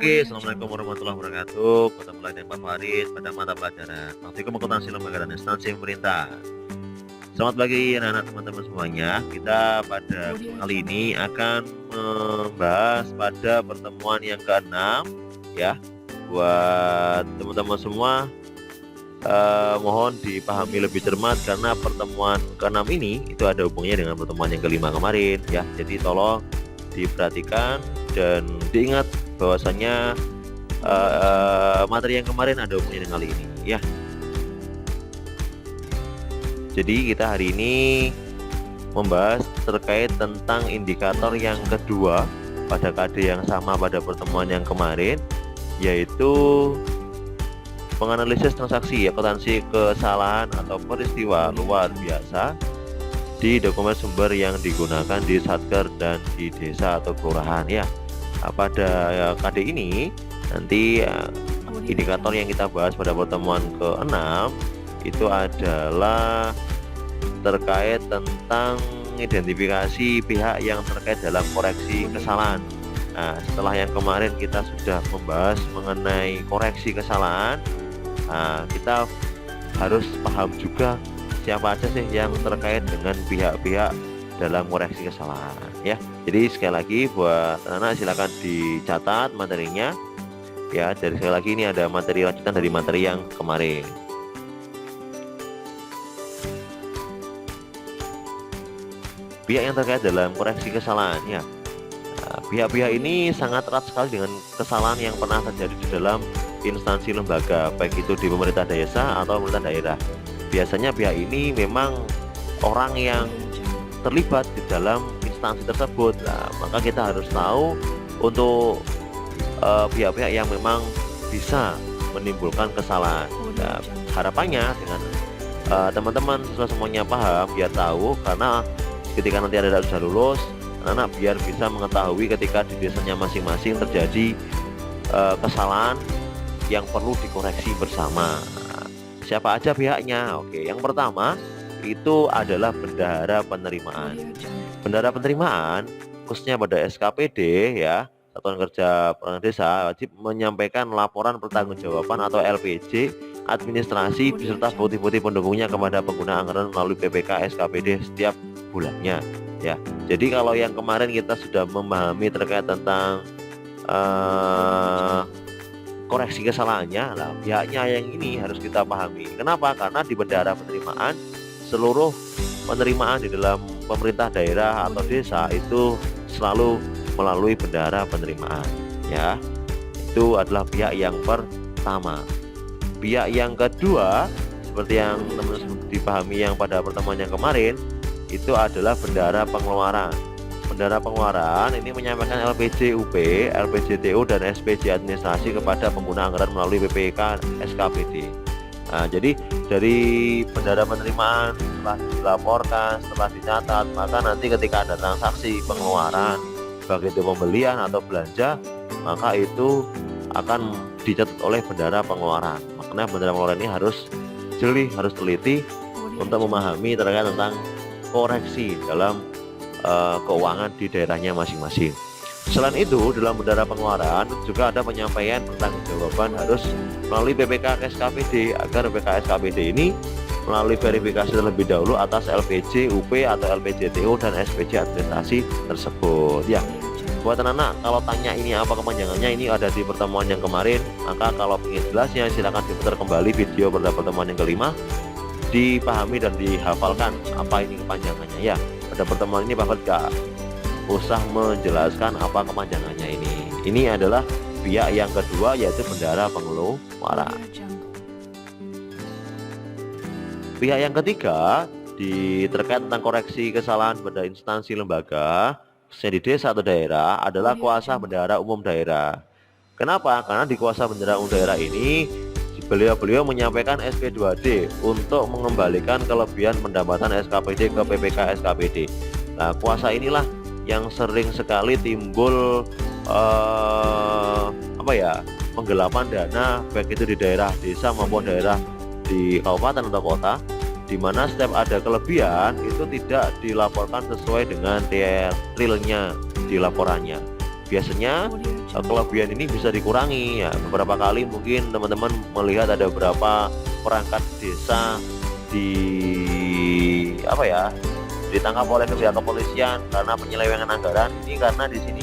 Oke, assalamualaikum warahmatullahi wabarakatuh. Ketemu lagi dengan Pak Farid pada mata pelajaran Praktikum Akuntansi Lembaga dan Instansi Pemerintah. Selamat pagi anak-anak teman-teman semuanya. Kita pada kali ini akan membahas pada pertemuan yang ke-6 ya. Buat teman-teman semua mohon dipahami lebih cermat karena pertemuan ke-6 ini itu ada hubungannya dengan pertemuan yang ke-5 kemarin ya. Jadi tolong diperhatikan dan diingat bahwasanya materi yang kemarin ada hubungannya dengan kali ini ya. Jadi kita hari ini membahas terkait tentang indikator yang kedua pada KD yang sama pada pertemuan yang kemarin, yaitu menganalisis transaksi akuntansi kesalahan atau peristiwa luar biasa di dokumen sumber yang digunakan di Satker dan di desa atau kelurahan ya. Pada KD ini nanti indikator yang kita bahas pada pertemuan ke-6 itu adalah terkait tentang identifikasi pihak yang terkait dalam koreksi kesalahan. Nah, setelah yang kemarin kita sudah membahas mengenai koreksi kesalahan, kita harus paham juga siapa aja sih yang terkait dengan pihak-pihak dalam koreksi kesalahan ya. Jadi sekali lagi buat anak-anak silakan dicatat materinya ya. Dari sekali lagi ini ada materi lanjutan dari materi yang kemarin. Pihak yang terkait dalam koreksi kesalahan ya. Pihak-pihak ini sangat erat sekali dengan kesalahan yang pernah terjadi di dalam instansi lembaga, baik itu di pemerintah desa atau pemerintah daerah. Biasanya pihak ini memang orang yang terlibat di dalam instansi tersebut. Maka kita harus tahu untuk pihak-pihak yang memang bisa menimbulkan kesalahan. Harapannya dengan teman-teman semuanya paham, biar tahu, karena ketika nanti ada sudah lulus, anak biar bisa mengetahui ketika di desanya masing-masing terjadi kesalahan yang perlu dikoreksi bersama. Siapa aja pihaknya? Oke, yang pertama itu adalah bendahara penerimaan. Bendahara penerimaan khususnya pada SKPD ya, Satuan Kerja Perangkat Desa, wajib menyampaikan laporan pertanggungjawaban atau LPJ administrasi beserta bukti-bukti pendukungnya kepada pengguna anggaran melalui PPK SKPD setiap bulannya ya. Jadi kalau yang kemarin kita sudah memahami terkait tentang koreksi kesalahannya, lah pihaknya yang ini harus kita pahami. Kenapa? Karena di bendahara penerimaan seluruh penerimaan di dalam pemerintah daerah atau desa itu selalu melalui bendahara penerimaan ya. Itu adalah pihak yang pertama. Pihak yang kedua seperti yang teman-teman dipahami yang pada pertemuan yang kemarin itu adalah bendahara pengeluaran. Bendahara pengeluaran ini menyampaikan LPJ UP, LPJ TU dan SPJ administrasi kepada pengguna anggaran melalui PPK SKPD. Nah, jadi dari bendahara penerimaan setelah dilaporkan, setelah dicatat, maka nanti ketika ada transaksi pengeluaran, baik itu pembelian atau belanja, maka itu akan dicatat oleh bendahara pengeluaran. Makanya bendahara pengeluaran ini harus jeli, harus teliti untuk memahami terkait tentang koreksi dalam keuangan di daerahnya masing-masing. Selain itu, dalam bendahara pengeluaran juga ada penyampaian pertanggungjawaban harus melalui PPK SKPD, agar PPK SKPD ini melalui verifikasi terlebih dahulu atas LPJ UP atau LPJ TU dan SPJ administrasi tersebut ya. Buat anak-anak kalau tanya ini apa kepanjangannya, ini ada di pertemuan yang kemarin. Maka kalau ingin jelasnya silakan diputar kembali video pada pertemuan yang kelima, dipahami dan dihafalkan apa ini kepanjangannya ya. Pada pertemuan ini Pak gak usah menjelaskan apa kepanjangannya ini. Ini adalah pihak yang kedua, yaitu bendahara pengeluaran. Pihak yang ketiga terkait tentang koreksi kesalahan pada instansi lembaga khususnya di desa atau daerah adalah kuasa bendahara umum daerah. Kenapa? Karena di kuasa bendahara umum daerah ini beliau menyampaikan SP2D untuk mengembalikan kelebihan pendapatan SKPD ke PPK SKPD. Nah, kuasa inilah yang sering sekali timbul penggelapan dana, baik itu di daerah desa maupun daerah di kabupaten atau kota, di mana setiap ada kelebihan itu tidak dilaporkan sesuai dengan realnya di laporannya. Biasanya kelebihan ini bisa dikurangi ya. Beberapa kali mungkin teman-teman melihat ada beberapa perangkat desa di apa ya, ditangkap oleh pihak kepolisian karena penyelewengan anggaran. Ini karena di sini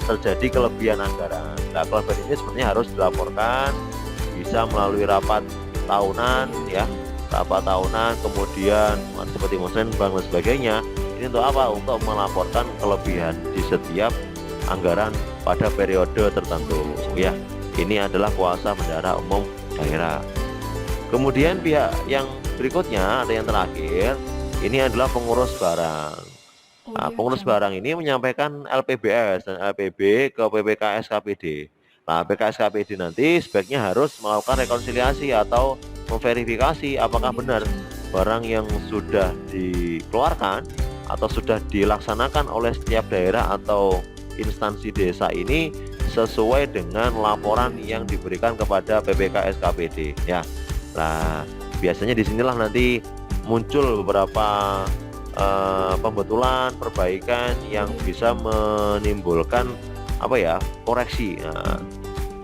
terjadi kelebihan anggaran. Nah, kelebihan ini sebenarnya harus dilaporkan, bisa melalui rapat tahunan ya, rapat tahunan, kemudian seperti musrenbang dan sebagainya. Ini untuk apa? Untuk melaporkan kelebihan di setiap anggaran pada periode tertentu ya. Ini adalah kuasa bendahara umum daerah. Kemudian pihak yang berikutnya, ada yang terakhir, ini adalah pengurus barang. Nah, pengurus barang ini menyampaikan LPBS dan LPB ke PPK SKPD. Nah, PPK SKPD nanti sebaiknya harus melakukan rekonsiliasi atau memverifikasi apakah benar barang yang sudah dikeluarkan atau sudah dilaksanakan oleh setiap daerah atau instansi desa ini sesuai dengan laporan yang diberikan kepada PPK SKPD ya. Nah, biasanya disinilah nanti muncul beberapa pembetulan, perbaikan yang bisa menimbulkan apa ya, koreksi. Nah,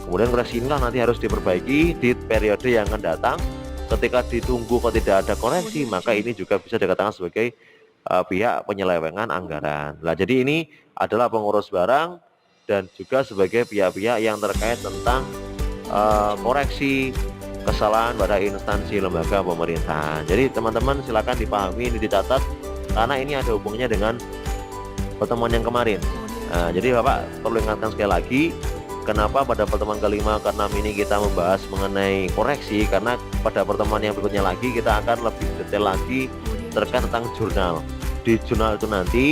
kemudian koreksi inilah nanti harus diperbaiki di periode yang akan datang. Ketika ditunggu kok tidak ada koreksi, maka ini juga bisa dikatakan sebagai pihak penyelewengan anggaran. Nah, jadi ini adalah pengurus barang dan juga sebagai pihak-pihak yang terkait tentang koreksi kesalahan pada instansi lembaga pemerintahan. Jadi teman-teman silakan dipahami, ini dicatat karena ini ada hubungannya dengan pertemuan yang kemarin. Nah, jadi Bapak perlu ingatkan sekali lagi, kenapa pada pertemuan kelima ke-6 ini kita membahas mengenai koreksi, karena pada pertemuan yang berikutnya lagi kita akan lebih detail lagi terkait tentang jurnal. Di jurnal itu nanti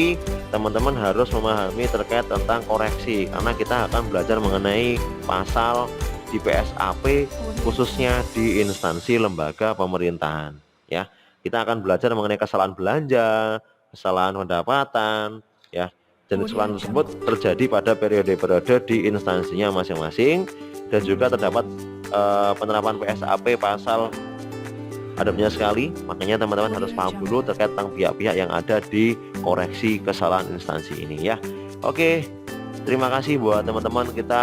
teman-teman harus memahami terkait tentang koreksi, karena kita akan belajar mengenai pasal di PSAP khususnya di instansi lembaga pemerintahan ya. Kita akan belajar mengenai kesalahan belanja, kesalahan pendapatan ya, dan kesalahan tersebut terjadi pada periode-periode di instansinya masing-masing, dan juga terdapat penerapan PSAP pasal ada banyak sekali. Makanya teman-teman harus paham dulu terkait tentang pihak-pihak yang ada di koreksi kesalahan instansi ini ya. Oke, terima kasih buat teman-teman. Kita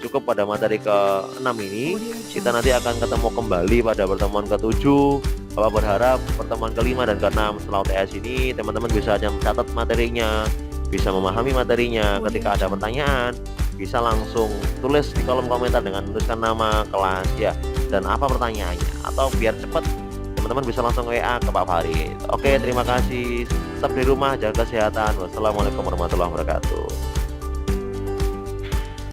cukup pada materi ke-6 ini. Kita nanti akan ketemu kembali pada pertemuan ke-7. Bapak berharap pertemuan ke-5 dan ke-6 setelah UTS ini teman-teman bisa mencatat materinya, bisa memahami materinya. Ketika ada pertanyaan, bisa langsung tulis di kolom komentar dengan menuliskan nama, kelas ya, dan apa pertanyaannya, atau biar cepat teman-teman bisa langsung WA ke Pak Farid. Oke, terima kasih. Tetap di rumah, jaga kesehatan. Wassalamualaikum warahmatullahi wabarakatuh.